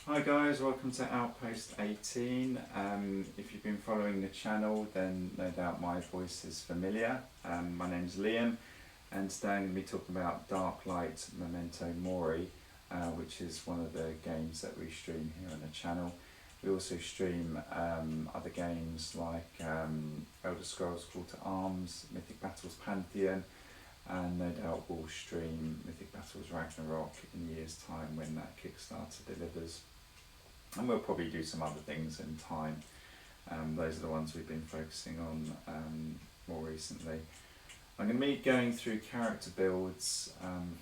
Hi guys, welcome to Outpost 18. If you've been following the channel, then no doubt my voice is familiar. My name's Liam, and today I'm going to be talking about Darklight Memento Mori, which is one of the games that we stream here on the channel. We also stream other games like Elder Scrolls Call to Arms, Mythic Battles Pantheon, and no doubt we'll stream Mythic Battles Ragnarok in a year's time when that Kickstarter delivers. And we'll probably do some other things in time. Those are the ones we've been focusing on more recently. I'm going to be going through character builds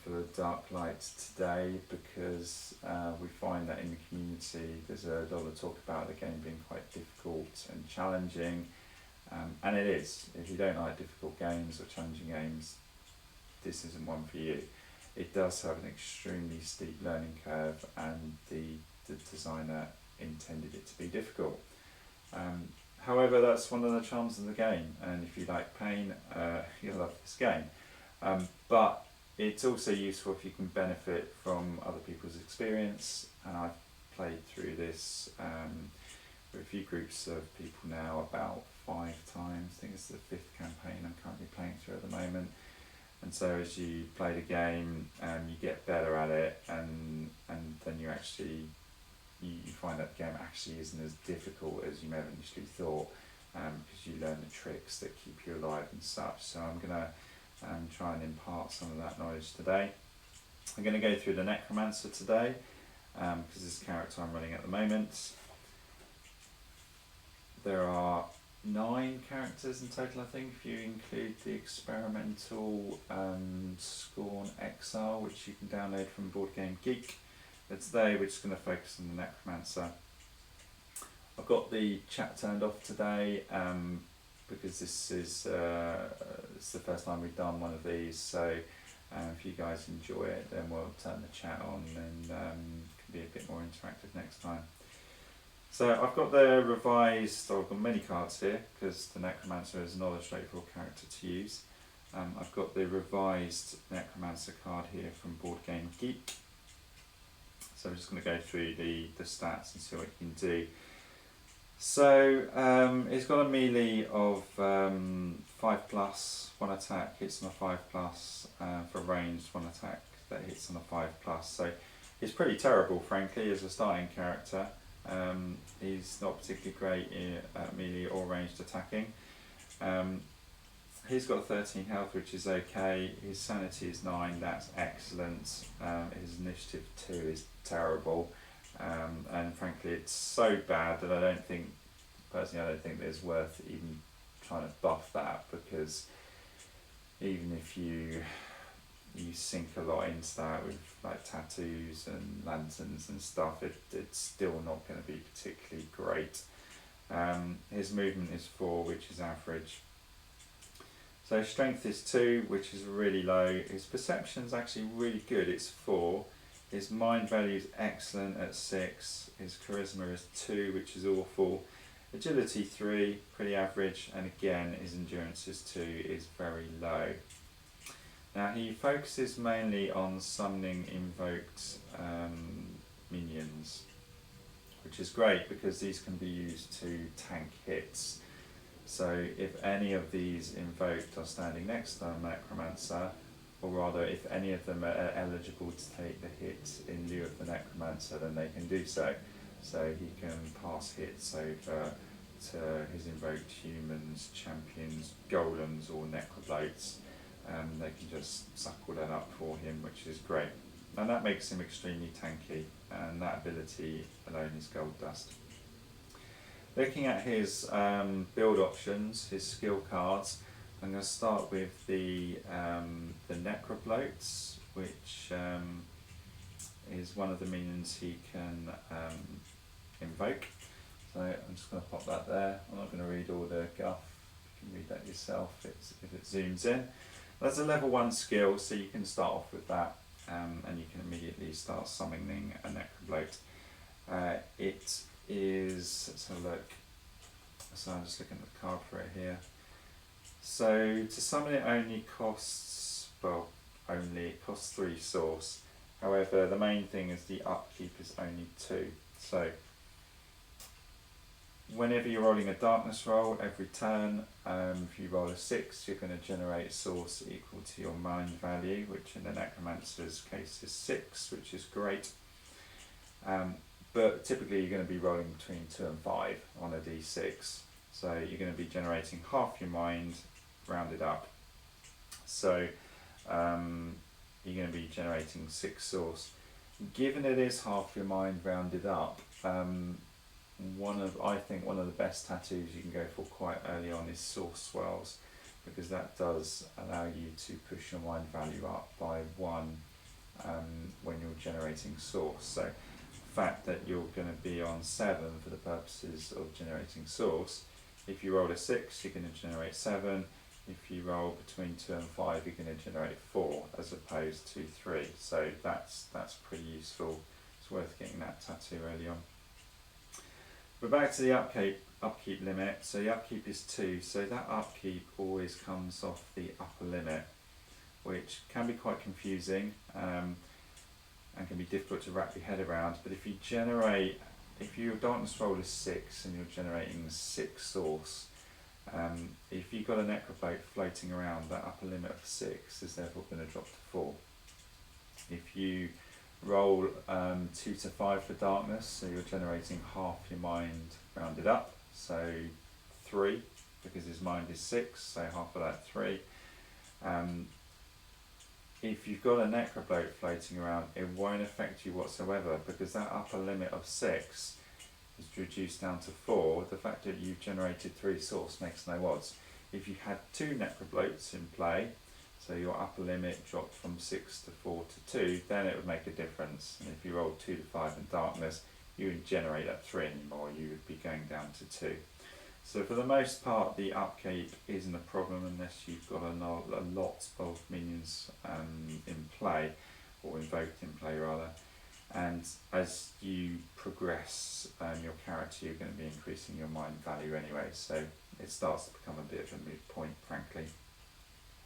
for Darklight today because we find that in the community there's a lot of talk about the game being quite difficult and challenging, and it is. If you don't like difficult games or challenging games, this isn't one for you. It does have an extremely steep learning curve, and the designer intended it to be difficult. However, that's one of the charms of the game, and if you like pain, you'll love this game. But it's also useful if you can benefit from other people's experience, and I've played through this with a few groups of people now about 5 times. I think it's the 5th campaign I'm currently playing through at the moment. And so as you play the game, you get better at it, and then you find that the game actually isn't as difficult as you may have initially thought, because you learn the tricks that keep you alive and such. So I'm going to try and impart some of that knowledge today. I'm going to go through the Necromancer today, because this character I'm running at the moment. There are 9 characters in total, I think, if you include the experimental Scorn Exile, which you can download from Board Game Geek. But today we're just going to focus on the Necromancer. I've got the chat turned off today because this is it's the first time we've done one of these, so if you guys enjoy it, then we'll turn the chat on and can be a bit more interactive next time. So I've got the revised, I've got many cards here because the Necromancer is not a straightforward character to use. I've got the revised Necromancer card here from Board Game Geek. So I'm just going to go through the stats and see what you can do. So it's got a melee of 5+, 1 attack hits on a 5+, for ranged 1 attack that hits on a 5+. So it's pretty terrible, frankly, as a starting character. He's not particularly great at melee or ranged attacking. He's got 13 health, which is okay. His sanity is 9, that's excellent. His initiative 2 is terrible. And frankly, it's so bad that I don't think there's worth even trying to buff that, because even if you sink a lot into that with like tattoos and lanterns and stuff, it's still not going to be particularly great. His movement is 4, which is average. So strength is 2, which is really low. His perception's actually really good, it's 4. His mind value is excellent at 6. His charisma is 2, which is awful. Agility 3, pretty average, and again his endurance is 2, is very low. Now he focuses mainly on summoning invoked minions, which is great because these can be used to tank hits. So if any of these invoked are standing next to a Necromancer, or rather if any of them are eligible to take the hit in lieu of the Necromancer, then they can do so. So he can pass hits over to his invoked humans, champions, golems or Necroblows. They can just suck all that up for him, which is great. And that makes him extremely tanky, and that ability alone is gold dust. Looking at his build options, his skill cards, I'm going to start with the Necroblows, which is one of the minions he can invoke. So I'm just going to pop that there. I'm not going to read all the guff. You can read that yourself if it zooms in. That's a level 1 skill, so you can start off with that, and you can immediately start summoning a Necroblow. It is, let's have a look. So I'm just looking at the card for it here. So to summon it only costs, it costs 3 source, However, the main thing is the upkeep is only 2. So whenever you're rolling a darkness roll, every turn, if you roll a 6, you're going to generate a source equal to your mind value, which in the Necromancer's case is 6, which is great. But typically you're going to be rolling between 2 and 5 on a d6. So you're going to be generating half your mind rounded up. So you're going to be generating 6 source. Given it is half your mind rounded up, I think one of the best tattoos you can go for quite early on is source swells, because that does allow you to push your mind value up by 1 when you're generating source. So the fact that you're going to be on 7 for the purposes of generating source, if you roll a 6 you're going to generate 7, if you roll between 2 and 5 you're going to generate 4 as opposed to 3, so that's pretty useful. It's worth getting that tattoo early on. But back to the upkeep limit. So the upkeep is 2, so that upkeep always comes off the upper limit, which can be quite confusing and can be difficult to wrap your head around. But if your darkness roll is 6 and you're generating 6 source, if you've got a Necroplate floating around, that upper limit of 6 is therefore going to drop to 4. If you roll 2 to 5 for darkness, so you're generating half your mind rounded up, so 3, because his mind is 6, so half of that 3. If you've got a Necroplate floating around, it won't affect you whatsoever, because that upper limit of 6 is reduced down to 4. The fact that you've generated 3 source makes no odds. If you had 2 Necrobloats in play, so your upper limit dropped from 6 to 4 to 2, then it would make a difference. And if you rolled 2 to 5 in darkness, you wouldn't generate that 3 anymore, you would be going down to 2. So for the most part, the upkeep isn't a problem unless you've got a lot of minions in play, or invoked in play rather. And as you progress your character, you're going to be increasing your mind value anyway, so it starts to become a bit of a moot point, frankly,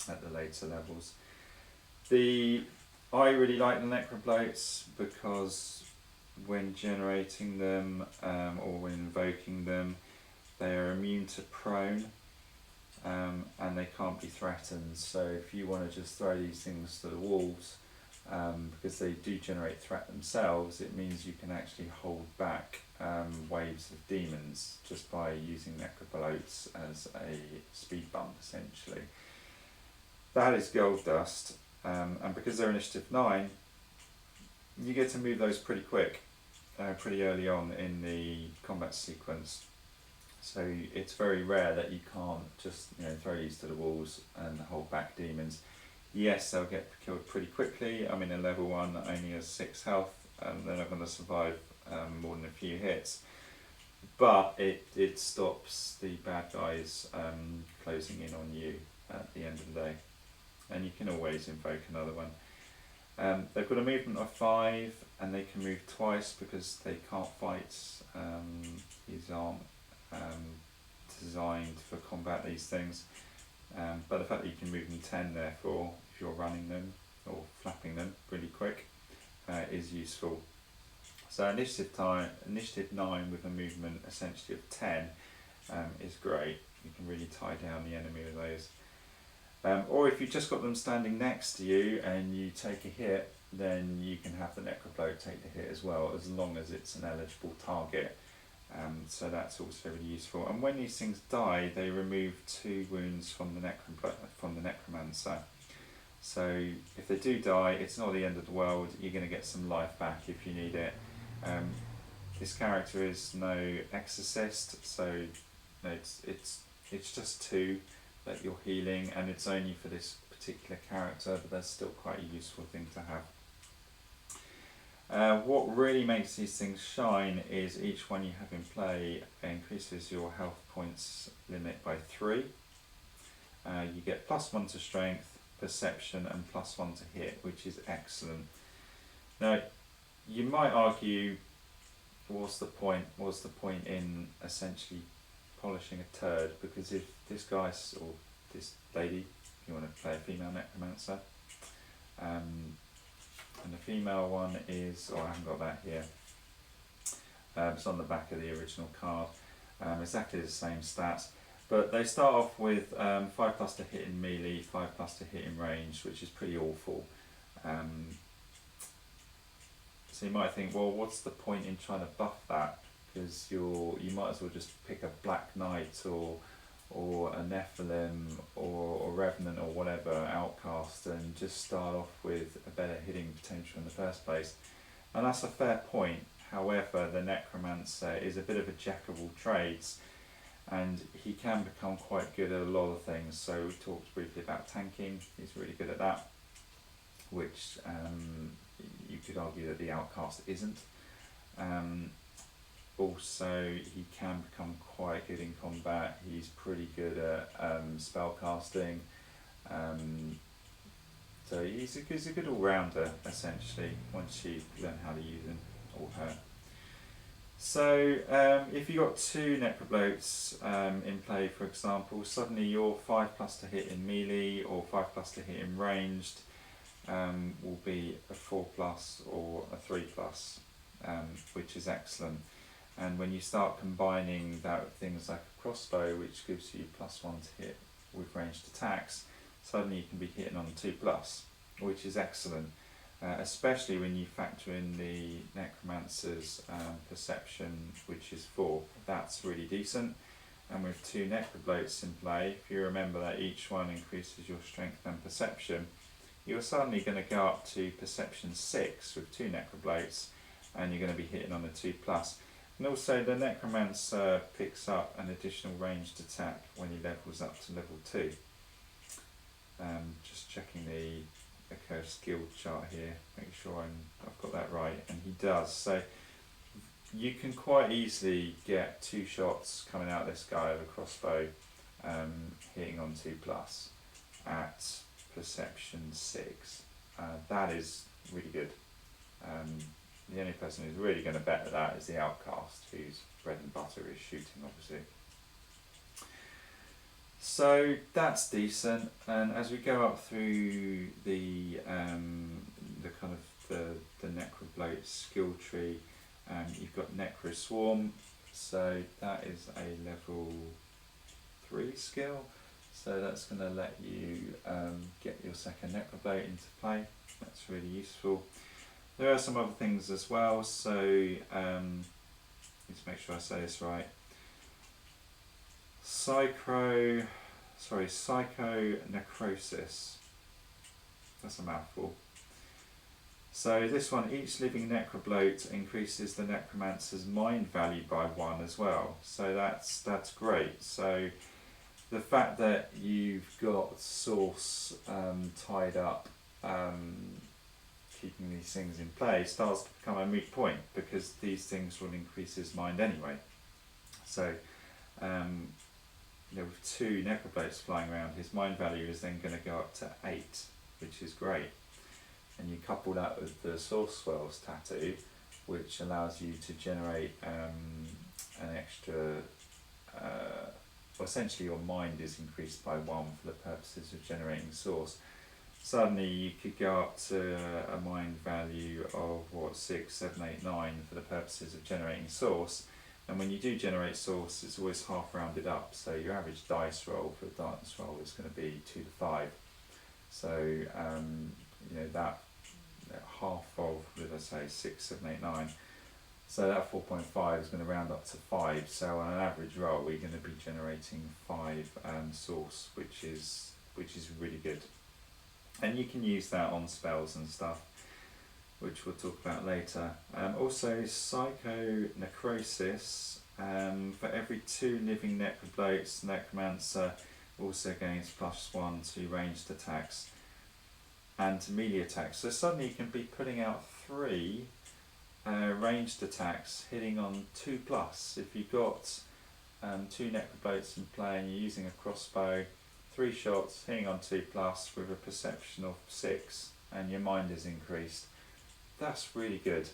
at the later levels. I really like the Necrobloats because when generating them or when invoking them, they are immune to prone and they can't be threatened. So if you want to just throw these things to the wolves, because they do generate threat themselves, it means you can actually hold back waves of demons just by using Necrobloats as a speed bump essentially. That is gold dust, and because they're initiative 9, you get to move those pretty quick, pretty early on in the combat sequence. So it's very rare that you can't just throw these to the walls and hold back demons. Yes, they'll get killed pretty quickly. I mean, a level 1 that only has 6 health, they're not going to survive more than a few hits. But it stops the bad guys closing in on you at the end of the day. And you can always invoke another one. They've got a movement of 5, and they can move twice because they can't fight. These aren't designed for combat, these things. But the fact that you can move them 10, therefore, if you're running them or flapping them really quick, is useful. So initiative 9 with a movement essentially of 10 is great. You can really tie down the enemy with those. Or if you've just got them standing next to you and you take a hit, then you can have the Necroblow take the hit as well, as long as it's an eligible target. So that's also really useful. And when these things die, they remove 2 wounds from the Necromancer. So if they do die, it's not the end of the world. You're going to get some life back if you need it. This character is no exorcist, so it's just 2 that you're healing, and it's only for this particular character, but that's still quite a useful thing to have. What really makes these things shine is each one you have in play increases your health points limit by 3. You get +1 to strength, perception, and +1 to hit, which is excellent. Now, you might argue, what's the point in essentially polishing a turd? Because if this guy or this lady, if you want to play a female Necromancer, and the female one is, oh I haven't got that here, it's on the back of the original card, exactly the same stats, but they start off with 5+ to hit in melee, 5+ to hit in range, which is pretty awful. So you might think, well, what's the point in trying to buff that? Because you might as well just pick a Black Knight or a Nephilim or Revenant or whatever, Outcast, and just start off with a better hitting potential in the first place. And that's a fair point. However, the Necromancer is a bit of a jack of all trades, and he can become quite good at a lot of things. So we talked briefly about tanking. He's really good at that, which you could argue that the Outcast isn't. Also, he can become quite good in combat. He's pretty good at spell casting. So he's a good all-rounder, essentially, once you learn how to use him, or her. So if you've got 2 Necrobloats in play, for example, suddenly your 5+ to hit in melee or 5+ to hit in ranged will be a 4+ or a 3+, which is excellent. And when you start combining that with things like a crossbow, which gives you +1 to hit with ranged attacks, suddenly you can be hitting on 2+, which is excellent. Especially when you factor in the Necromancer's perception, which is 4. That's really decent. And with 2 Necrobloats in play, if you remember that each one increases your strength and perception, you're suddenly going to go up to perception 6 with 2 Necrobloats, and you're going to be hitting on a 2+. And also the Necromancer picks up an additional ranged attack when he levels up to level 2. Just checking the Accursed guild chart here, make sure I've got that right, and he does. So you can quite easily get 2 shots coming out of this guy with a crossbow, hitting on 2+ at perception 6. That is really good. The only person who's really going to bet at that is the Outcast, whose bread and butter is shooting, obviously. So that's decent, and as we go up through the kind of the Necrobloat skill tree, you've got Necro Swarm, so that is a level 3 skill. So that's going to let you get your second Necrobloat into play. That's really useful. There are some other things as well, so let's make sure I say this right. Psycho Necrosis. That's a mouthful. So this one, each living Necrobloat increases the Necromancer's mind value by 1 as well. So that's great. So the fact that you've got Source tied up, keeping these things in play, starts to become a moot point, because these things will increase his mind anyway. So with 2 Necrobloats flying around, his mind value is then going to go up to 8, which is great. And you couple that with the Source Swells tattoo, which allows you to generate an extra, essentially your mind is increased by 1 for the purposes of generating Source. Suddenly you could go up to a mind value of 6, 7, 8, 9 for the purposes of generating Source. And when you do generate Source, it's always half rounded up, so your average dice roll for a darkness roll is going to be 2 to 5. So that half of, did I say, 6, 7, 8, 9. So that 4.5 is going to round up to 5. So on an average roll, we're going to be generating 5 Source, which is really good. And you can use that on spells and stuff, which we'll talk about later. Also, Psycho Necrosis, for every 2 living Necrobloats, Necromancer also gains +1 to ranged attacks and to melee attacks. So suddenly you can be putting out 3 ranged attacks hitting on 2+. If you've got 2 Necrobloats in play and you're using a crossbow, 3 shots hitting on 2+ with a perception of 6, and your mind is increased. That's really good.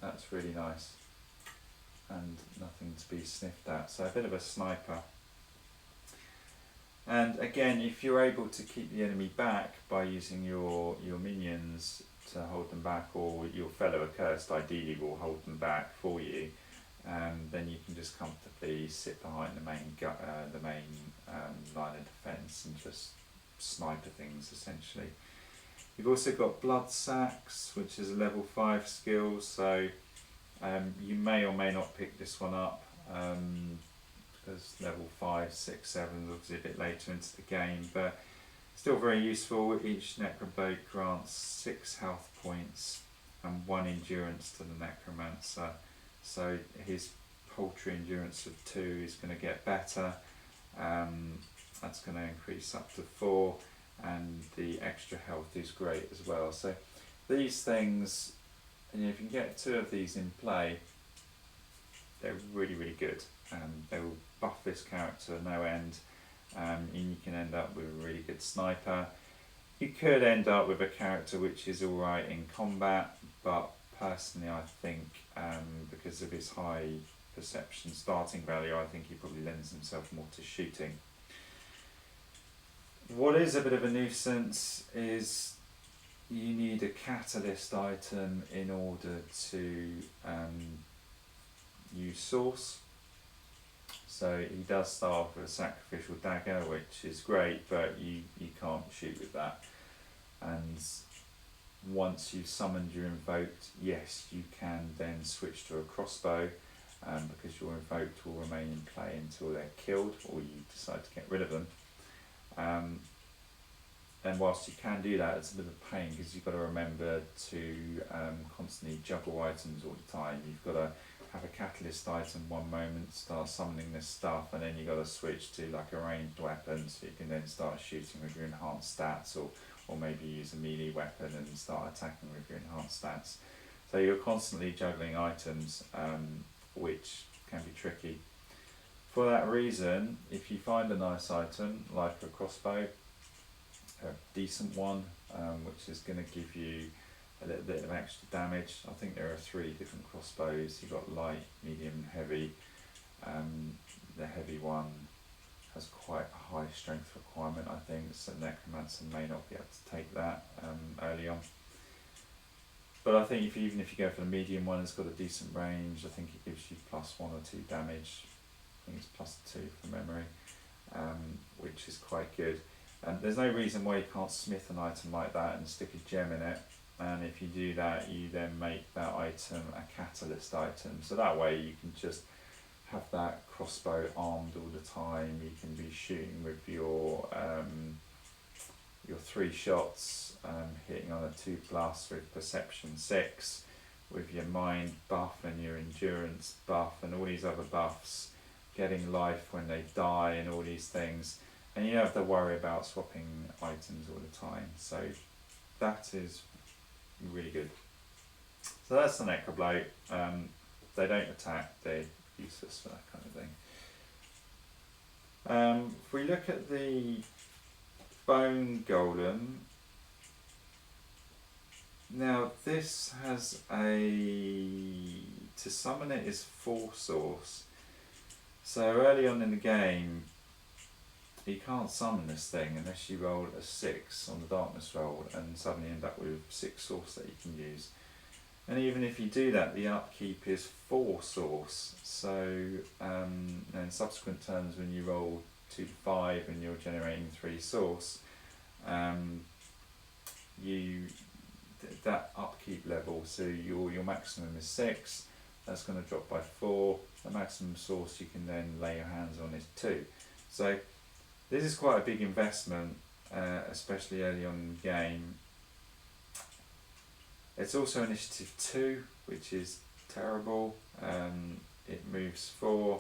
That's really nice. And nothing to be sniffed at. So a bit of a sniper. And again, if you're able to keep the enemy back by using your minions, to hold them back, or your fellow Accursed ideally will hold them back for you, then you can just comfortably sit behind the main line of defence and just sniper things essentially. You've also got Blood Sacs, which is a level 5 skill, so you may or may not pick this one up, because level 5, 6, 7 is obviously a bit later into the game, but still very useful. Each Necroblow grants 6 health points and 1 endurance to the Necromancer, so his paltry endurance of 2 is going to get better. That's going to increase up to 4, and the extra health is great as well. So these things, and if you can get 2 of these in play, they're really, really good. They will buff this character no end, and you can end up with a really good sniper. You could end up with a character which is alright in combat, but personally I think because of his high perception starting value, I think he probably lends himself more to shooting. What is a bit of a nuisance is you need a catalyst item in order to use source. So he does start off with a sacrificial dagger, which is great, but you can't shoot with that. And once you've summoned your invoked, yes, you can then switch to a crossbow, because your invoked will remain in play until they're killed or you decide to get rid of them. And whilst you can do that, it's a bit of a pain because you've got to remember to constantly juggle items all the time. You've got to have a catalyst item one moment, start summoning this stuff, and then you've got to switch to like a ranged weapon so you can then start shooting with your enhanced stats, or maybe use a melee weapon and start attacking with your enhanced stats. So you're constantly juggling items, which can be tricky. For that reason, if you find a nice item like a crossbow, a decent one, which is going to give you a little bit of extra damage. I think there are 3 different crossbows. You've got light, medium, heavy. The heavy one has quite a high strength requirement, I think, so Necromancer may not be able to take that early on. But I think even if you go for the medium one, it's got a decent range. I think it gives you +1 or 2 damage. I think it's +2 from memory, which is quite good. There's no reason why you can't smith an item like that and stick a gem in it, and if you do that, you then make that item a catalyst item, so that way you can just have that crossbow armed all the time. You can be shooting with your 3 shots, hitting on a 2+ with perception 6, with your mind buff and your endurance buff and all these other buffs, getting life when they die and all these things. And you don't have to worry about swapping items all the time, so that is really good. So that's the Necroblow. They don't attack, they're useless for that kind of thing. If we look at the Bone Golem, now this has to summon it is 4 source. So early on in the game, you can't summon this thing unless you roll a 6 on the darkness roll and suddenly end up with 6 source that you can use. And even if you do that, the upkeep is 4 source. So in subsequent turns when you roll 2 to 5 and you're generating 3 source, that upkeep level, so your maximum is 6, that's going to drop by 4. The maximum source you can then lay your hands on is 2. So this is quite a big investment, especially early on in the game. It's also initiative 2, which is terrible. It moves 4.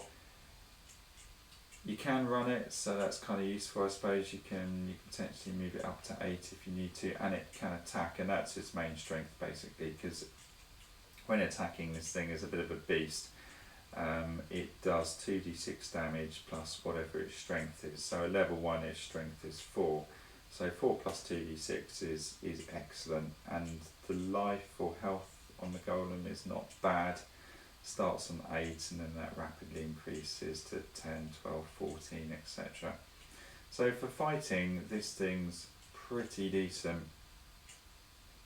You can run it, so that's kind of useful, I suppose. You can potentially move it up to 8 if you need to, and it can attack, and that's its main strength basically, because when attacking, this thing is a bit of a beast. It does 2d6 damage plus whatever its strength is. So a level 1 its strength is 4. So 4 plus 2d6 is excellent, and the life or health on the golem is not bad. Starts on 8 and then that rapidly increases to 10, 12, 14, etc. So for fighting, this thing's pretty decent.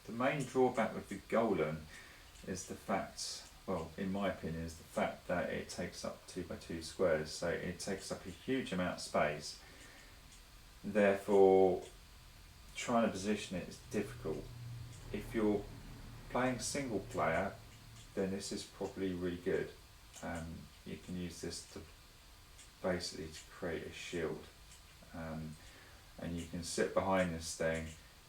the main drawback with the Golem is the fact, well, in my opinion, is the fact that it takes up 2x2 squares, so it takes up a huge amount of space. Therefore, trying to position it is difficult. If you're playing single player, then this is probably really good. You can use this to basically to create a shield, and you can sit behind this thing,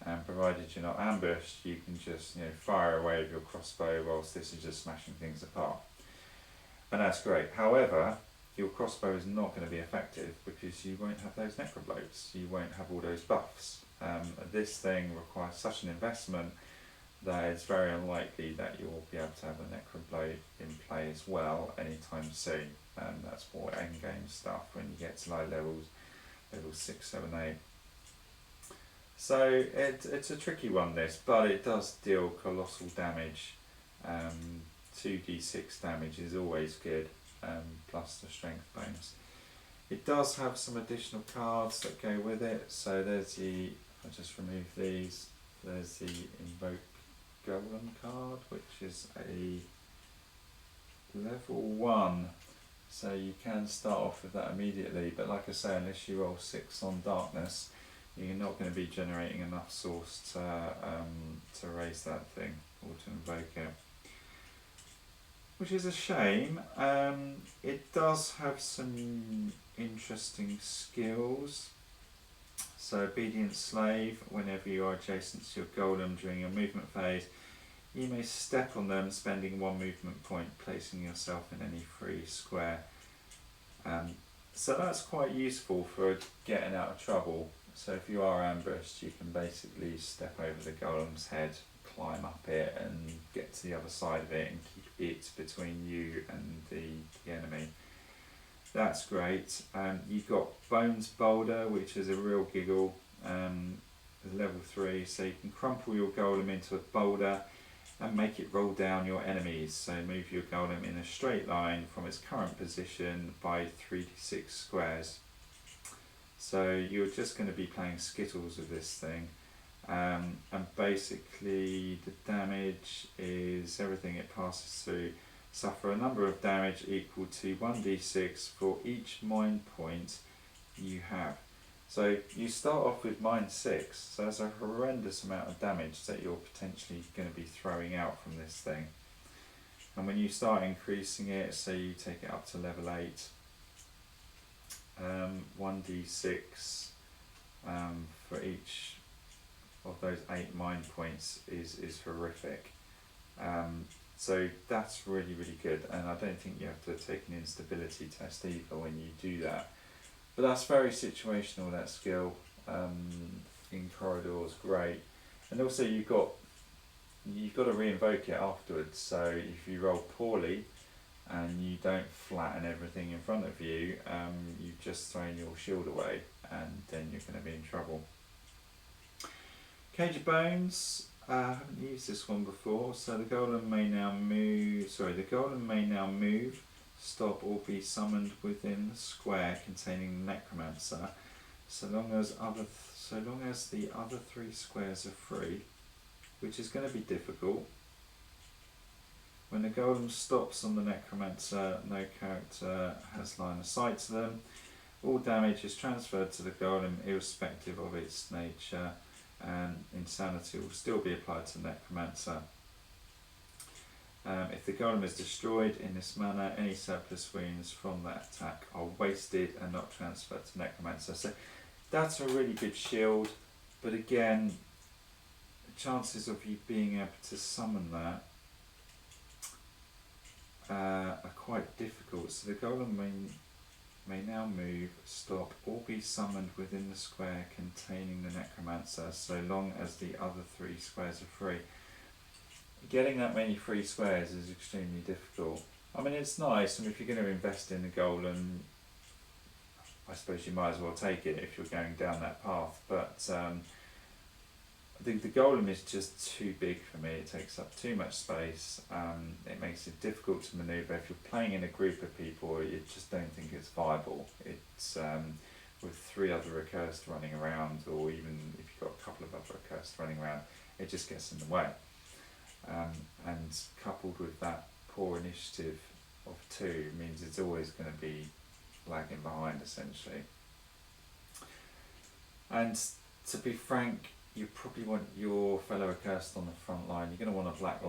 and provided you're not ambushed, you can just fire away with your crossbow whilst this is just smashing things apart, and that's great. However, your crossbow is not going to be effective because you won't have those Necroblows, you won't have all those buffs. This thing requires such an investment that it's very unlikely that you'll be able to have a Necroblow in play as well anytime soon. That's more endgame stuff when you get to low levels, level 6, 7, 8. So it's a tricky one, this, but it does deal colossal damage. 2d6 damage is always good, plus the strength bonus. It does have some additional cards that go with it. So there's the, I'll just remove these, there's the Invoke Golem card, which is a level 1. So you can start off with that immediately, but like I say, unless you roll 6 on darkness, you're not going to be generating enough source to raise that thing or to invoke it, which is a shame. It does have some interesting skills. So Obedient Slave, whenever you are adjacent to your Golem during your movement phase, you may step on them, spending 1 movement point, placing yourself in any free square. So that's quite useful for getting out of trouble. So if you are ambushed, you can basically step over the Golem's head, climb up it and get to the other side of it and keep it between you and the enemy. That's great. You've got Bones Boulder, which is a real giggle, level 3, so you can crumple your Golem into a boulder and make it roll down your enemies. So move your Golem in a straight line from its current position by 3d6 squares. So you're just going to be playing Skittles with this thing, and basically the damage is everything it passes through. Suffer a number of damage equal to 1d6 for each mind point you have. So you start off with -6, so that's a horrendous amount of damage that you're potentially going to be throwing out from this thing. And when you start increasing it, so you take it up to level 8, 1d6 for each of those 8 mind points is horrific. So that's really, really good, and I don't think you have to take an instability test either when you do that. But that's very situational, that skill. In corridors, great. And also you've got to re-invoke it afterwards, so if you roll poorly and you don't flatten everything in front of you, you've just thrown your shield away and then you're going to be in trouble. Cage of Bones. I haven't used this one before, so the Golem may now move, stop or be summoned within the square containing the Necromancer, so long as the other 3 squares are free, which is going to be difficult. When the Golem stops on the Necromancer, no character has line of sight to them. All damage is transferred to the Golem irrespective of its nature, and insanity will still be applied to Necromancer. If the Golem is destroyed in this manner, any surplus wounds from that attack are wasted and not transferred to Necromancer. So that's a really good shield, but again, the chances of you being able to summon that are quite difficult. So the Golem may now move, stop, or be summoned within the square containing the Necromancer, so long as the other 3 squares are free. Getting that many free squares is extremely difficult. I mean, it's nice, and if you're going to invest in the Golem, I suppose you might as well take it if you're going down that path, but the Golem is just too big for me. It takes up too much space. It makes it difficult to manoeuvre. If you're playing in a group of people, you just don't think it's viable. It's with 3 other Accursed running around, or even if you've got a couple of other Accursed running around, it just gets in the way. And coupled with that poor initiative of 2 means it's always going to be lagging behind essentially. And to be frank, you probably want your fellow Accursed on the front line. You're going to want a black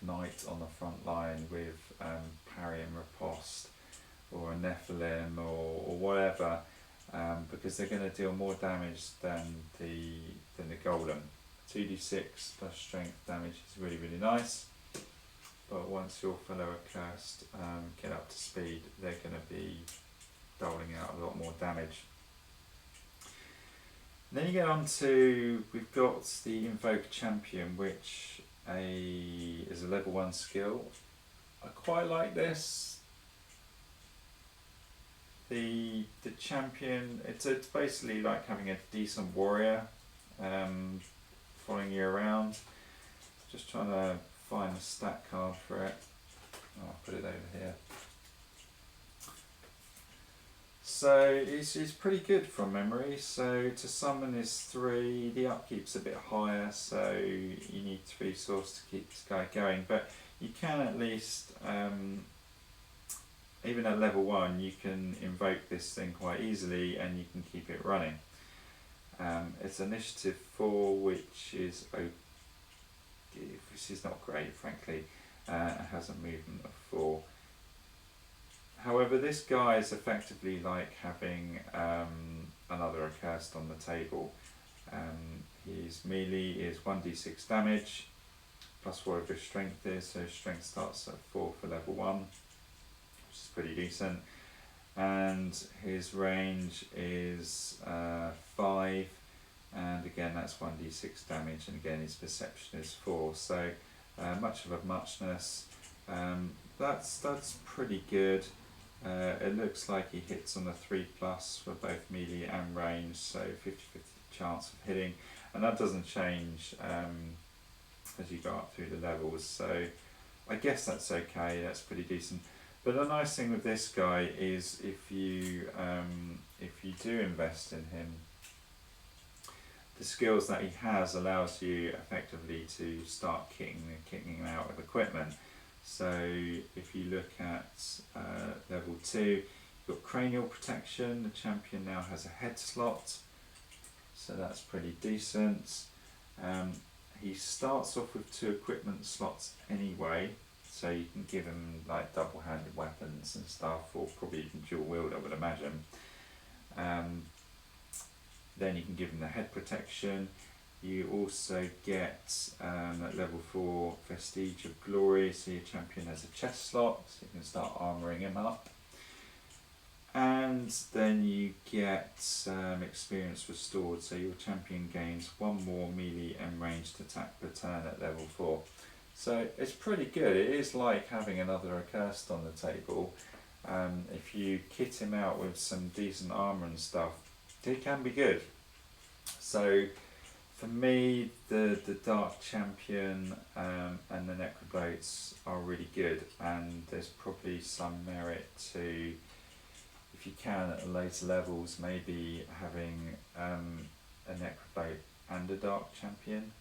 knight on the front line with parry and riposte, or a Nephilim or whatever, because they're going to deal more damage than the Golem. 2d6 plus strength damage is really, really nice, but once your fellow Accursed get up to speed, they're going to be doling out a lot more damage. And then you get on to, we've got the Invoke Champion, which is a level 1 skill. I quite like this. The champion, it's basically like having a decent warrior following you around. Just trying to find the stat card for it. Oh, I'll put it over here. So it's pretty good from memory. So to summon is 3, the upkeep's a bit higher, so you need 3 souls to keep this guy going, but you can at least, even at level 1, you can invoke this thing quite easily and you can keep it running. It's initiative 4, which is not great, frankly. It has a movement of 4. However, this guy is effectively like having another Accursed on the table. His melee is 1d6 damage, plus whatever his strength is, so his strength starts at 4 for level 1, which is pretty decent. And his range is 5, and again that's 1d6 damage, and again his perception is 4, so much of a muchness. That's pretty good. It looks like he hits on the 3+ for both melee and range, so 50-50 chance of hitting, and that doesn't change as you go up through the levels, so I guess that's okay, that's pretty decent. But the nice thing with this guy is if you do invest in him, the skills that he has allows you effectively to start kicking him out with equipment. So if you look at level 2, you've got cranial protection. The champion now has a head slot, so that's pretty decent. He starts off with 2 equipment slots anyway, so you can give him like double-handed weapons and stuff, or probably even dual wield, I would imagine. Then you can give him the head protection. You also get at level 4 Vestige of Glory, so your champion has a chest slot, so you can start armouring him up. And then you get experience restored, so your champion gains 1 more melee and ranged attack per turn at level 4. So it's pretty good. It is like having another Accursed on the table. If you kit him out with some decent armour and stuff, it can be good. So for me, the Dark Champion and the Necroplates are really good, and there's probably some merit to, if you can at the later levels, maybe having a Necroplate and a Dark Champion.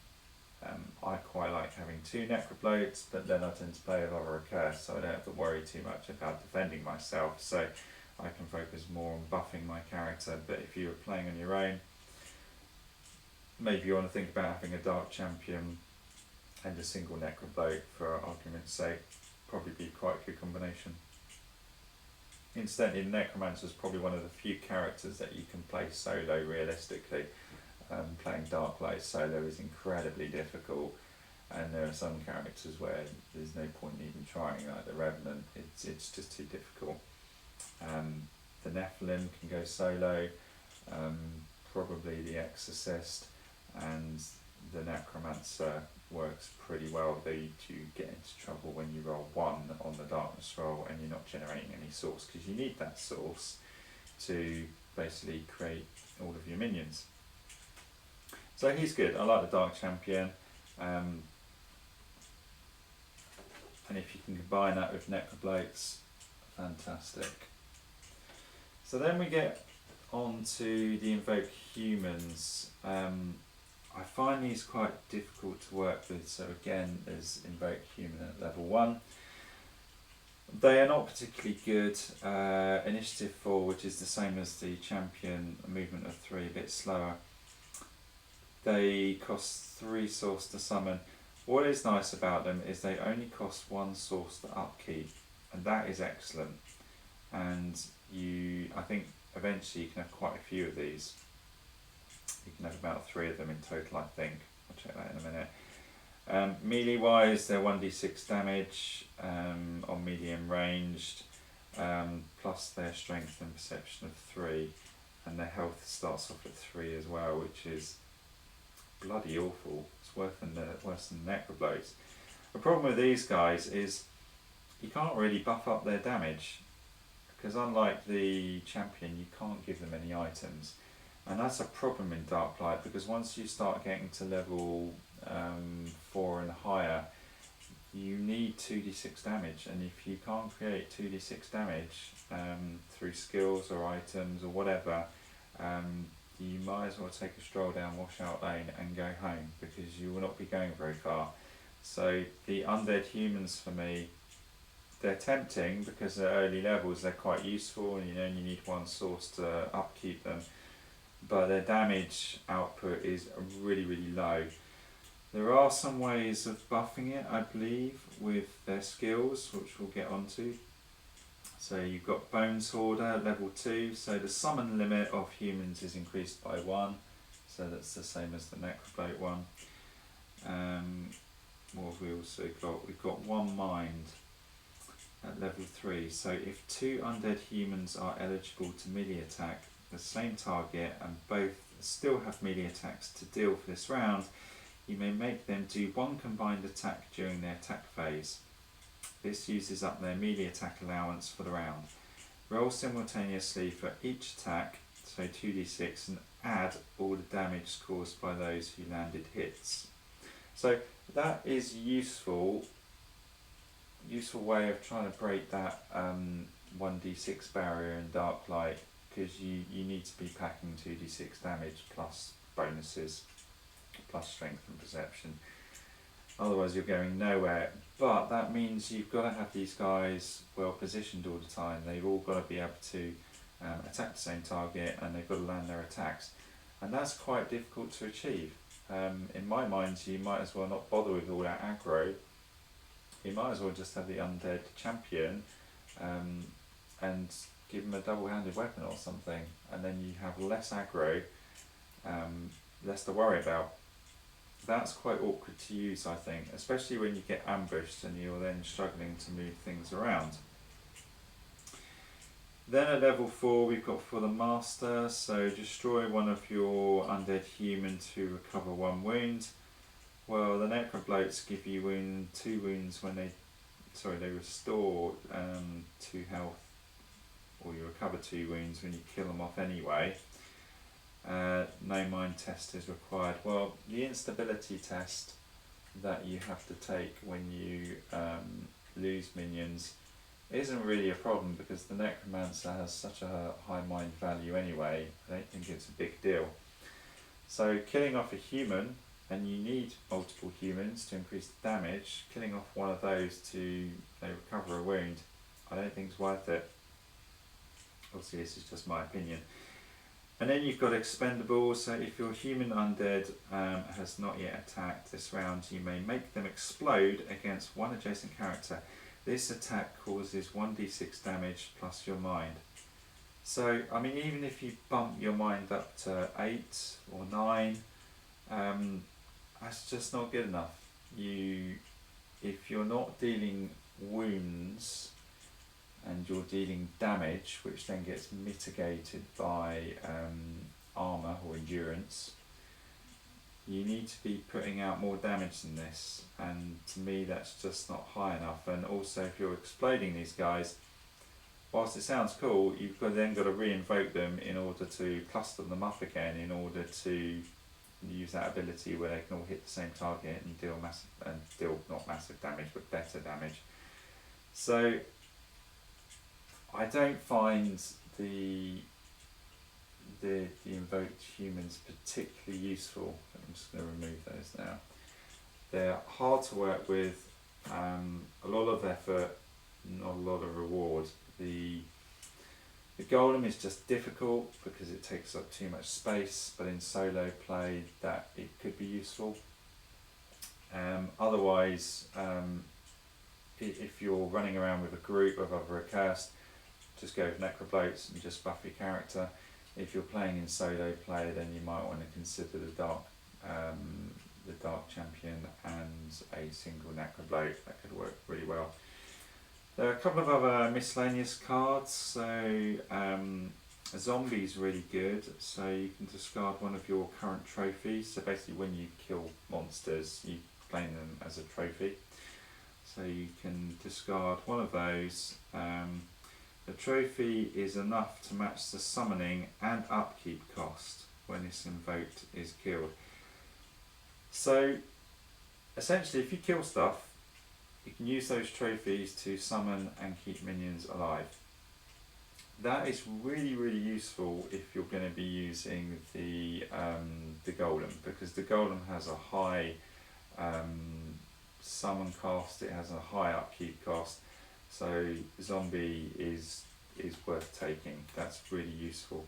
I quite like having 2 Necroplates, but then I tend to play a lot of Accursed, so I don't have to worry too much about defending myself, so I can focus more on buffing my character. But if you were playing on your own, maybe you want to think about having a Dark Champion and a single Necroblade for argument's sake. Probably be quite a good combination. Incidentally, the Necromancer is probably one of the few characters that you can play solo realistically. Playing Darklight solo is incredibly difficult, and there are some characters where there's no point in even trying, like the Revenant. It's just too difficult. The Nephilim can go solo, probably the Exorcist, and the Necromancer works pretty well, though you do get into trouble when you roll 1 on the darkness roll and you're not generating any source, because you need that source to basically create all of your minions. So he's good. I like the Dark Champion, and if you can combine that with Necroplates, fantastic. So then we get on to the Invoke Humans. I find these quite difficult to work with, so again there's Invoke Human at level 1. They are not particularly good. Initiative 4, which is the same as the champion, a movement of 3, a bit slower. They cost 3 source to summon. What is nice about them is they only cost 1 source to upkeep, and that is excellent. And I think eventually you can have quite a few of these. You can have about 3 of them in total, I think. I'll check that in a minute. Melee wise, they're 1d6 damage on medium ranged, plus their strength and perception of 3, and their health starts off at 3 as well, which is bloody awful. It's worse than the Necroblows. The problem with these guys is you can't really buff up their damage, because unlike the champion, you can't give them any items. And that's a problem in Darklight, because once you start getting to level 4 and higher, you need 2d6 damage, and if you can't create 2d6 damage through skills or items or whatever, you might as well take a stroll down Washout Lane and go home, because you will not be going very far. So the undead humans for me, they're tempting because at early levels they're quite useful, and you only need 1 source to upkeep them, but their damage output is really, really low. There are some ways of buffing it, I believe, with their skills, which we'll get onto. So you've got Bones Hoarder, level 2, so the summon limit of humans is increased by 1, so that's the same as the Necroblow one. What have we also got? We've got One Mind at level 3, so if 2 undead humans are eligible to melee attack the same target and both still have melee attacks to deal for this round, you may make them do 1 combined attack during their attack phase. This uses up their melee attack allowance for the round. Roll simultaneously for each attack, so 2d6, and add all the damage caused by those who landed hits. So that is useful way of trying to break that 1d6 barrier in Darklight, because you need to be packing 2d6 damage plus bonuses, plus strength and perception. Otherwise you're going nowhere. But that means you've got to have these guys well positioned all the time. They've all got to be able to attack the same target, and they've got to land their attacks. And that's quite difficult to achieve. In my mind, you might as well not bother with all that aggro. You might as well just have the undead champion and give them a double-handed weapon or something, and then you have less aggro, less to worry about. That's quite awkward to use, I think, especially when you get ambushed and you're then struggling to move things around. Then at level 4 we've got for the Master, so destroy one of your undead human to recover 1 wound. Well, the Necrobloats give you 2 wounds when they restore 2 health, or you recover 2 wounds when you kill them off anyway. No mind test is required. Well, the instability test that you have to take when you lose minions isn't really a problem, because the Necromancer has such a high mind value anyway. I don't think it's a big deal. So killing off a human, and you need multiple humans to increase the damage, killing off one of those to recover a wound, I don't think it's worth it. Obviously this is just my opinion. And then you've got expendables, so if your human undead has not yet attacked this round, you may make them explode against 1 adjacent character. This attack causes 1d6 damage plus your mind. So, I mean, even if you bump your mind up to 8 or 9, that's just not good enough. If you're not dealing wounds, and you're dealing damage, which then gets mitigated by armour or endurance, you need to be putting out more damage than this, and to me that's just not high enough. And also, if you're exploding these guys, whilst it sounds cool, you've then got to re-invoke them in order to cluster them up again, in order to use that ability where they can all hit the same target and deal not massive damage, but better damage. So I don't find the the Invoked Humans particularly useful. I'm just going to remove those now. They're hard to work with, a lot of effort, not a lot of reward. The Golem is just difficult because it takes up too much space, but in solo play that it could be useful. Otherwise, if you're running around with a group of other Accursed, just go with Necroblows and just buff your character. If you're playing in solo play, then you might want to consider the Dark Champion and a single Necroblow. That could work really well. There are a couple of other miscellaneous cards. So a zombie's really good. So you can discard one of your current trophies. So basically, when you kill monsters, you claim them as a trophy. So you can discard one of those. The trophy is enough to match the summoning and upkeep cost when it's invoked is killed. So essentially, if you kill stuff, you can use those trophies to summon and keep minions alive. That is really, really useful if you're going to be using the Golem, because the Golem has a high summon cost, it has a high upkeep cost, so zombie is worth taking. That's really useful.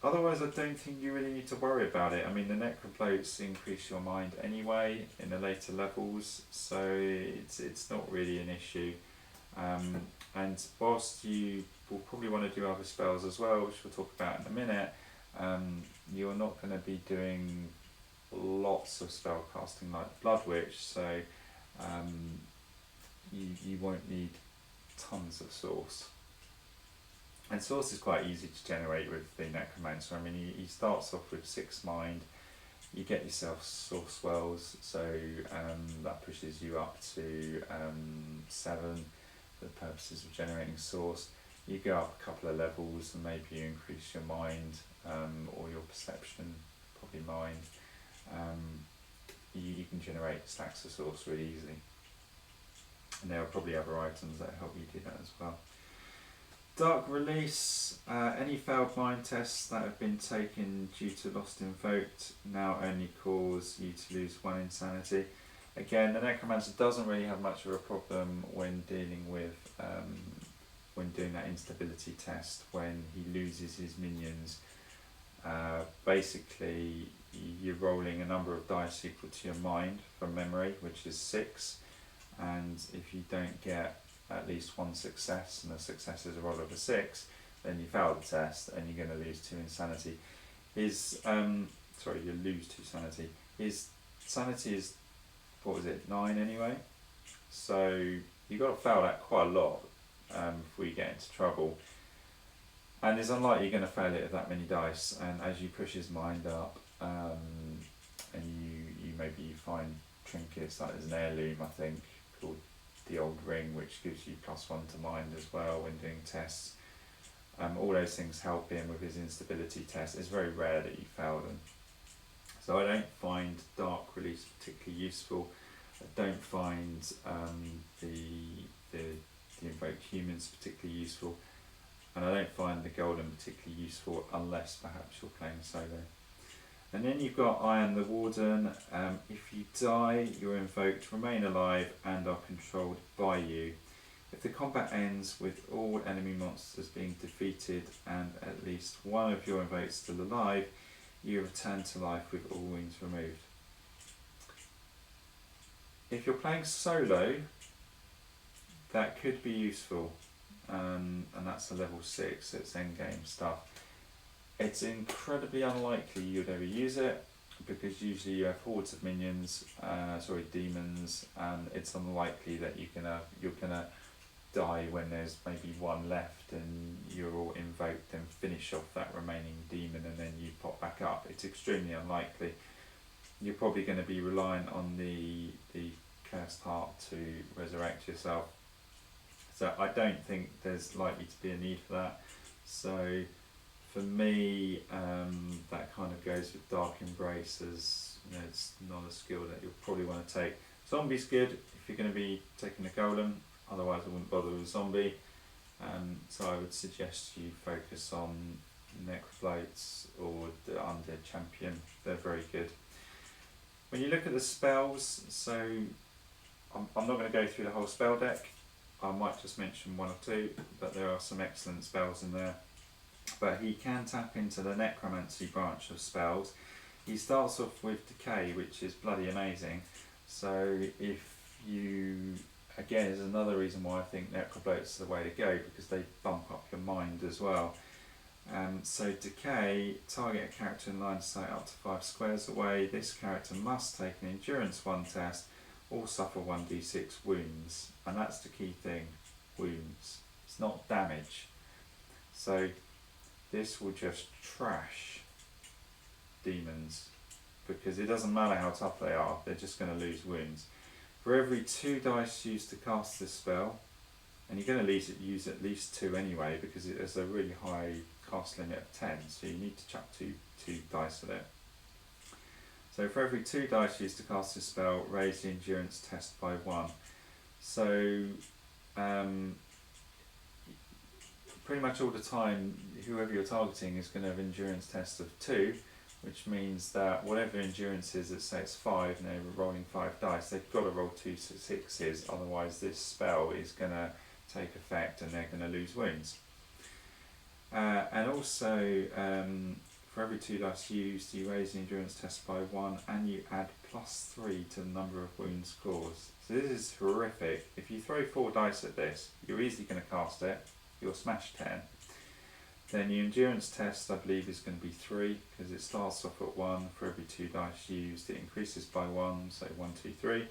Otherwise, I don't think you really need to worry about it. I mean, the Necroplates increase your mind anyway in the later levels, so it's not really an issue. And whilst you will probably want to do other spells as well, which we'll talk about in a minute, you're not going to be doing lots of spell casting like Blood Witch, so you won't need tons of source. And source is quite easy to generate with the Necromancer. I mean, he starts off with 6 mind, you get yourself source wells, so that pushes you up to 7 for the purposes of generating source. You go up a couple of levels and maybe you increase your mind or your perception, probably mind. You can generate stacks of source really easily. And there are probably other items that help you do that as well. Dark Release, any failed mind tests that have been taken due to Lost Invoked now only cause you to lose 1 insanity. Again, the Necromancer doesn't really have much of a problem when dealing with, when doing that instability test, when he loses his minions. Basically, you're rolling a number of dice equal to your mind from memory, which is 6, and if you don't get at least 1 success, and the success is a roll of a 6, then you fail the test and you're going to lose 2 insanity. His, sorry, you lose 2 sanity. His sanity is, what was it, 9 anyway? So you've got to fail that quite a lot before you get into trouble. And it's unlikely you're going to fail it with that many dice, and as you push his mind up, and you maybe find trinkets, like there's an heirloom, I think, called the Old Ring, which gives you +1 to mind as well when doing tests. All those things help him with his instability test. It's very rare that you fail them. So I don't find Dark Release particularly useful. I don't find the Invoke Humans particularly useful. And I don't find the Golem particularly useful unless perhaps you're playing solo. And then you've got I Am the Warden. If you die, you're invoked, remain alive, and are controlled by you. If the combat ends with all enemy monsters being defeated and at least one of your invokes still alive, you return to life with all wounds removed. If you're playing solo, that could be useful, and that's a level 6, it's endgame stuff. It's incredibly unlikely you'd ever use it, because usually you have hordes of minions, demons, and it's unlikely that you're gonna die when there's maybe 1 left and you're all invoked and finish off that remaining demon and then you pop back up. It's extremely unlikely. You're probably going to be reliant on the Cursed Heart to resurrect yourself. So I don't think there's likely to be a need for that. So for me, that kind of goes with Dark Embrace, as you know, it's not a skill that you'll probably want to take. Zombie's good if you're going to be taking a Golem, otherwise I wouldn't bother with Zombie. So I would suggest you focus on Necroplates or the Undead Champion. They're very good. When you look at the spells, so I'm not going to go through the whole spell deck. I might just mention one or two, but there are some excellent spells in there. But he can tap into the Necromancy branch of spells. He starts off with Decay, which is bloody amazing. So if you, again, is another reason why I think Necroblow is the way to go, because they bump up your mind as well. So Decay, target a character in line of sight up to 5 squares away. This character must take an Endurance 1 test or suffer 1d6 wounds. And that's the key thing, wounds. It's not damage. So this will just trash demons, because it doesn't matter how tough they are, they're just going to lose wounds. For every 2 dice used to cast this spell, and you're going to use at least 2 anyway, because it has a really high cast limit of 10, so you need to chuck two dice at it. So for every 2 dice used to cast this spell, raise the endurance test by 1. So pretty much all the time, whoever you're targeting is going to have endurance test of 2, which means that whatever endurance is, let's say it's 5 and they're rolling 5 dice, they've got to roll 2 6s, otherwise this spell is going to take effect and they're going to lose wounds. And also, for every 2 dice used, you raise the endurance test by 1 and you add +3 to the number of wounds caused. So this is horrific. If you throw 4 dice at this, you're easily going to cast it, you'll smash 10. Then your endurance test, I believe, is going to be 3, because it starts off at 1 for every 2 dice used. It increases by 1, so 1, 2, 3.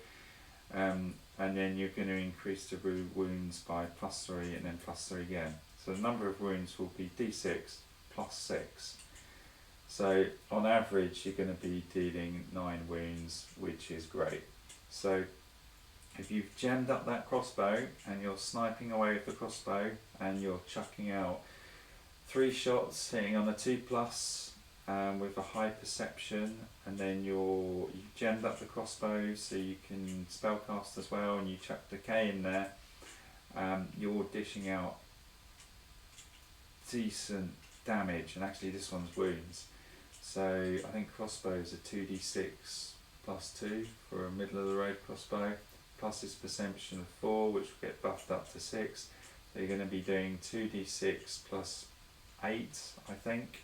And then you're going to increase the wounds by +3 and then +3 again. So the number of wounds will be d6 plus 6. So on average, you're going to be dealing 9 wounds, which is great. So if you've gemmed up that crossbow and you're sniping away with the crossbow and you're chucking out 3 shots hitting on a 2+, with a high perception, and then you've gemmed up the crossbow so you can spellcast as well, and you chuck Decay in there, you're dishing out decent damage, and actually this one's wounds. So I think crossbows are 2d6 plus 2 for a middle of the road crossbow, plus its perception of 4, which will get buffed up to 6. So you're going to be doing 2d6 plus 8, I think,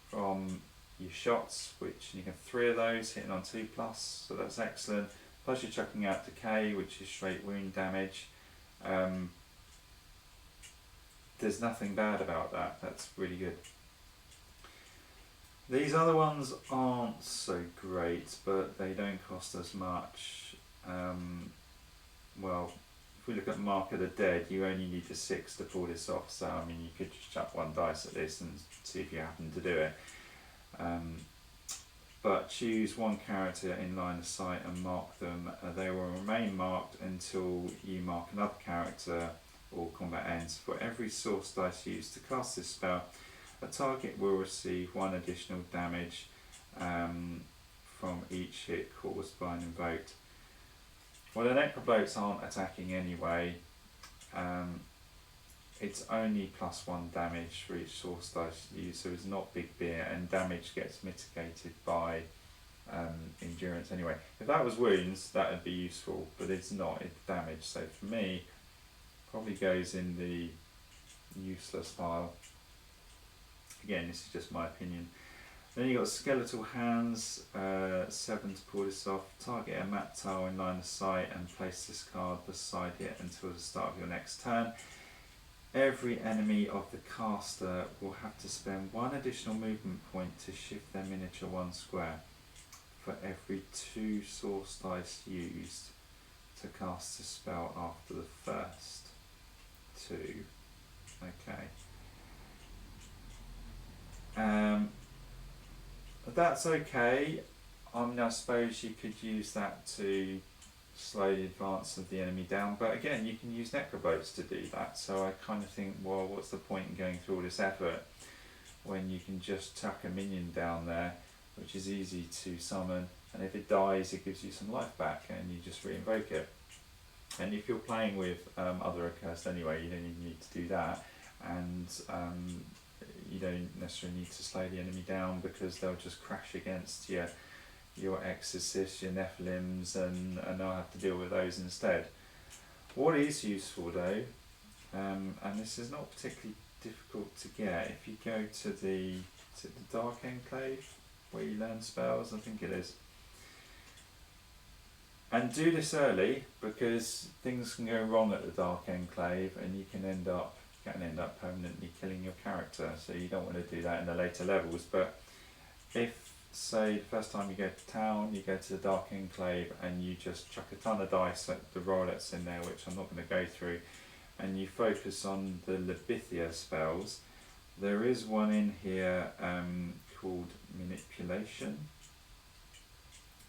from your shots, which you have 3 of those hitting on 2+, so that's excellent. Plus you're chucking out Decay, which is straight wound damage. There's nothing bad about that, that's really good. These other ones aren't so great, but they don't cost as much. Well, if we look at Mark of the Dead, you only need the 6 to pull this off, so I mean you could just chuck 1 dice at this and see if you happen to do it. But choose 1 character in line of sight and mark them. They will remain marked until you mark another character or combat ends. For every source dice used to cast this spell, a target will receive 1 additional damage from each hit caused by an invoked. Well, the Necrobloats aren't attacking anyway. It's only +1 damage for each source dice used, so it's not big beer, and damage gets mitigated by endurance anyway. If that was wounds, that would be useful, but it's not, it's damage. So for me, probably goes in the useless pile. Again, this is just my opinion. Then you've got Skeletal Hands, 7 to pull this off. Target a map tile in line of sight and place this card beside it until the start of your next turn. Every enemy of the caster will have to spend 1 additional movement point to shift their miniature 1 square for every 2 source dice used to cast the spell after the first 2. Okay. That's okay. I mean, I suppose you could use that to slow the advance of the enemy down, but again, you can use Necroboats to do that, so I kind of think, well, what's the point in going through all this effort when you can just chuck a minion down there, which is easy to summon, and if it dies, it gives you some life back, and you just re-invoke it. And if you're playing with other Accursed anyway, you don't even need to do that, and you don't necessarily need to slow the enemy down, because they'll just crash against your exorcists, your Nephilims, and I'll have to deal with those instead. What is useful though, and this is not particularly difficult to get, if you go to the Dark Enclave where you learn spells, I think it is. And do this early, because things can go wrong at the Dark Enclave and you can end up permanently killing your character, so you don't want to do that in the later levels. But if, say, the first time you go to town, you go to the Dark Enclave and you just chuck a ton of dice at the rollouts in there, which I'm not going to go through, and you focus on the Lebithia spells, there is one in here called Manipulation,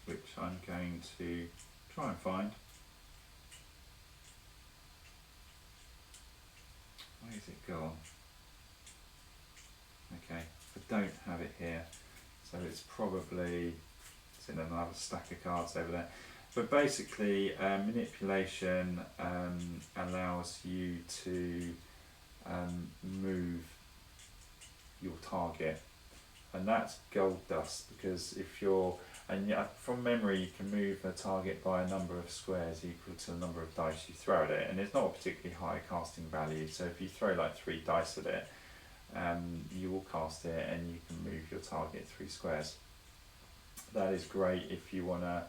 which I'm going to try and find. Where's it gone? Okay, I don't have it here, so it's in another stack of cards over there. But basically, Manipulation allows you to move your target, and that's gold dust, because if you're, and from memory you can move a target by a number of squares equal to the number of dice you throw at it, and it's not a particularly high casting value, so if you throw like 3 dice at it, you will cast it and you can move your target 3 squares. That is great if you want to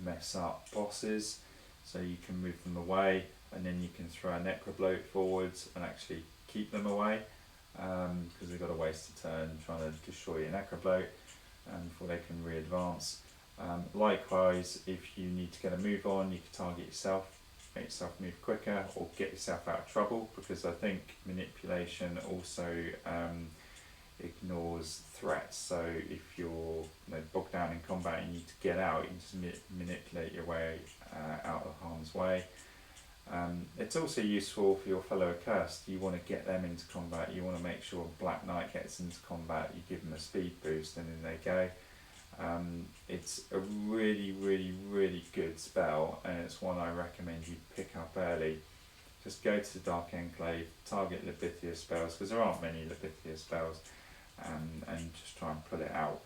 mess up bosses, so you can move them away and then you can throw a Necroblow forwards and actually keep them away, because they've got to waste a turn trying to destroy your Necroblow before they can re-advance. Likewise, if you need to get a move on, you can target yourself, make yourself move quicker, or get yourself out of trouble, because I think Manipulation also ignores threats. So if you're bogged down in combat and you need to get out, you can just manipulate your way out of harm's way. It's also useful for your fellow Accursed. You want to get them into combat, you want to make sure Black Knight gets into combat, you give them a speed boost and in they go. It's a really good spell, and it's one I recommend you pick up early. Just go to the Dark Enclave, target Lebithia spells, because there aren't many Lebithia spells, and just try and pull it out.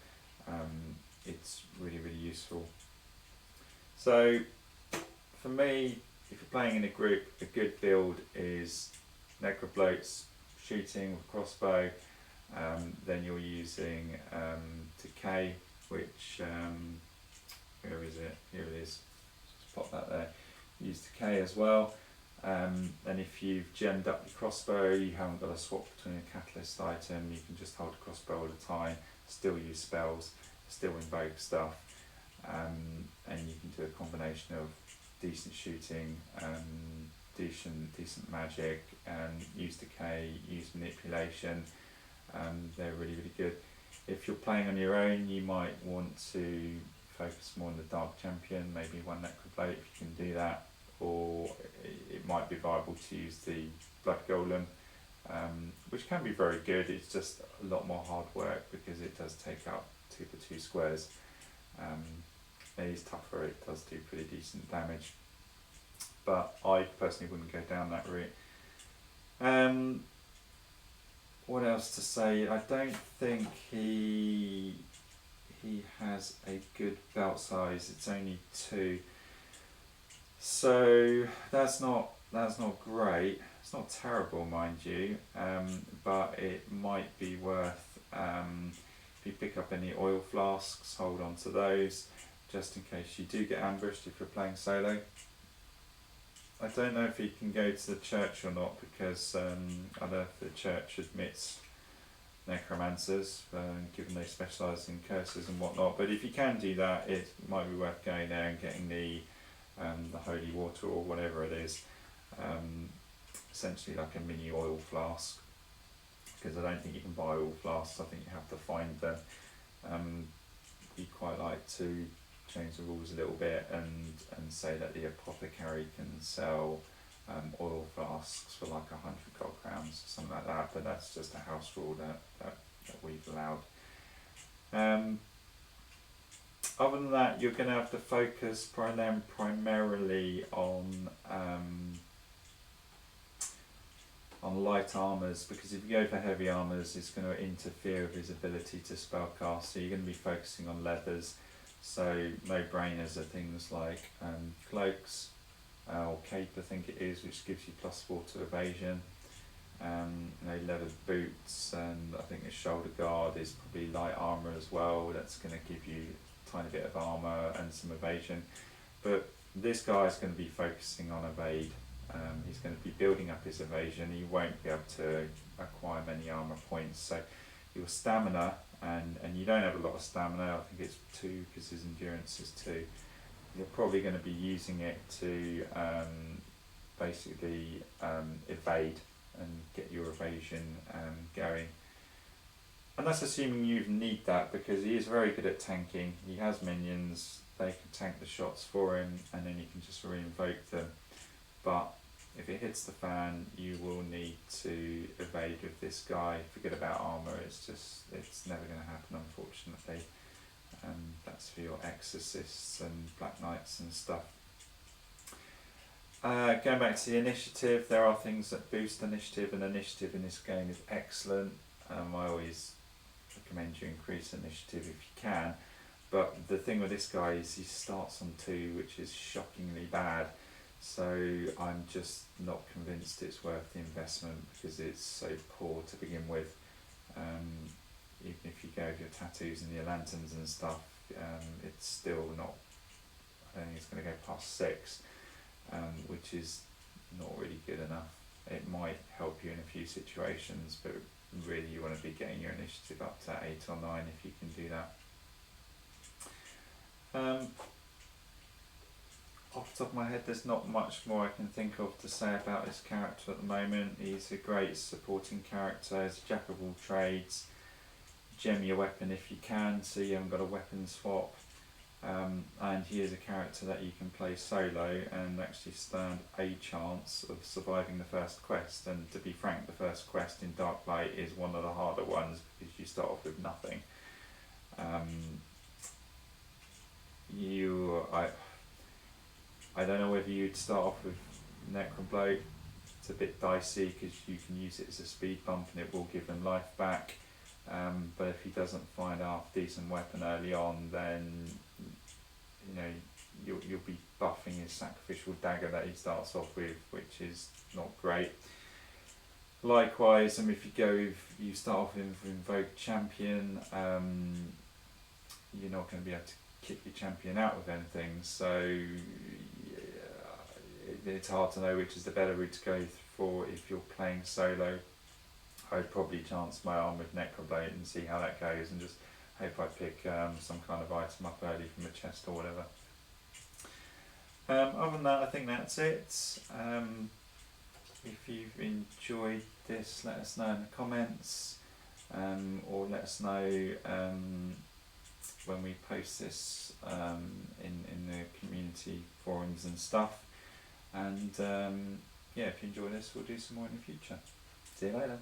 It's really useful. So for me, if you're playing in a group, a good build is Necroplates, shooting with crossbow, then you're using Decay, which, where is it? Here it is. Just pop that there. Use Decay as well. And if you've gemmed up your crossbow, you haven't got to swap between a catalyst item, you can just hold a crossbow all the time, still use spells, still invoke stuff, and you can do a combination of decent shooting, decent magic, use Decay, use Manipulation. They're really good. If you're playing on your own, you might want to focus more on the Dark Champion, maybe one Necroplate if you can do that, or it might be viable to use the Blood Golem, which can be very good. It's just a lot more hard work because it does take up 2 for 2 squares. It is tougher, it does do pretty decent damage, but I personally wouldn't go down that route. What else to say? I don't think he has a good belt size. It's only 2, so that's not great. It's not terrible, mind you, but it might be worth, if you pick up any oil flasks, hold on to those just in case you do get ambushed if you're playing solo. I don't know if he can go to the church or not, because I don't know if the church admits necromancers, given they specialise in curses and whatnot. But if you can do that, it might be worth going there and getting the holy water or whatever it is, essentially like a mini oil flask, because I don't think you can buy oil flasks. I think you have to find them. We quite like to change the rules a little bit and say that the apothecary can sell oil flasks for like 100 gold crowns, something like that, but that's just a house rule that we've allowed. Other than that, you're going to have to focus primarily on on light armours, because if you go for heavy armours it's going to interfere with his ability to spellcast, so you're going to be focusing on leathers. So no-brainers are things like cloaks, or cape I think it is, which gives you +4 to evasion. Leather boots, and I think a shoulder guard is probably light armour as well, that's going to give you a tiny bit of armour and some evasion. But this guy is going to be focusing on evade. He's going to be building up his evasion. He won't be able to acquire many armour points, so your stamina, and you don't have a lot of stamina, I think it's 2 because his endurance is 2. You're probably going to be using it to basically evade and get your evasion going. And that's assuming you need that, because he is very good at tanking. He has minions, they can tank the shots for him, and then you can just re-invoke them. But if it hits the fan, you will need to evade with this guy. Forget about armour, it's never going to happen, unfortunately. That's for your exorcists and black knights and stuff. Going back to the initiative, there are things that boost initiative, and initiative in this game is excellent. I always recommend you increase initiative if you can, but the thing with this guy is he starts on 2, which is shockingly bad, so I'm just not convinced it's worth the investment because it's so poor to begin with. Even if you go with your tattoos and your lanterns and stuff, it's still not, I don't think it's going to go past 6. Which is not really good enough. It might help you in a few situations, but really you want to be getting your initiative up to 8 or 9 if you can do that. Off the top of my head, there's not much more I can think of to say about this character at the moment. He's a great supporting character, he's a jack of all trades. Gem your weapon if you can, so you haven't got a weapon swap. And he is a character that you can play solo and actually stand a chance of surviving the first quest. And to be frank, the first quest in Darklight is one of the harder ones because you start off with nothing. I don't know whether you'd start off with Necroblow. It's a bit dicey because you can use it as a speed bump and it will give him life back. But if he doesn't find a decent weapon early on, then you'll be buffing his sacrificial dagger that he starts off with, which is not great. Likewise, if you start off with Invoke Champion, you're not going to be able to kick your champion out with anything, so it's hard to know which is the better route to go for if you're playing solo. I'd probably chance my arm with Necroblow and see how that goes, and just hope I pick some kind of item up early from a chest or whatever. Other than that, I think that's it. If you've enjoyed this, let us know in the comments, or let us know when we post this in the community forums and stuff. And yeah, if you enjoy this, we'll do some more in the future. See you later.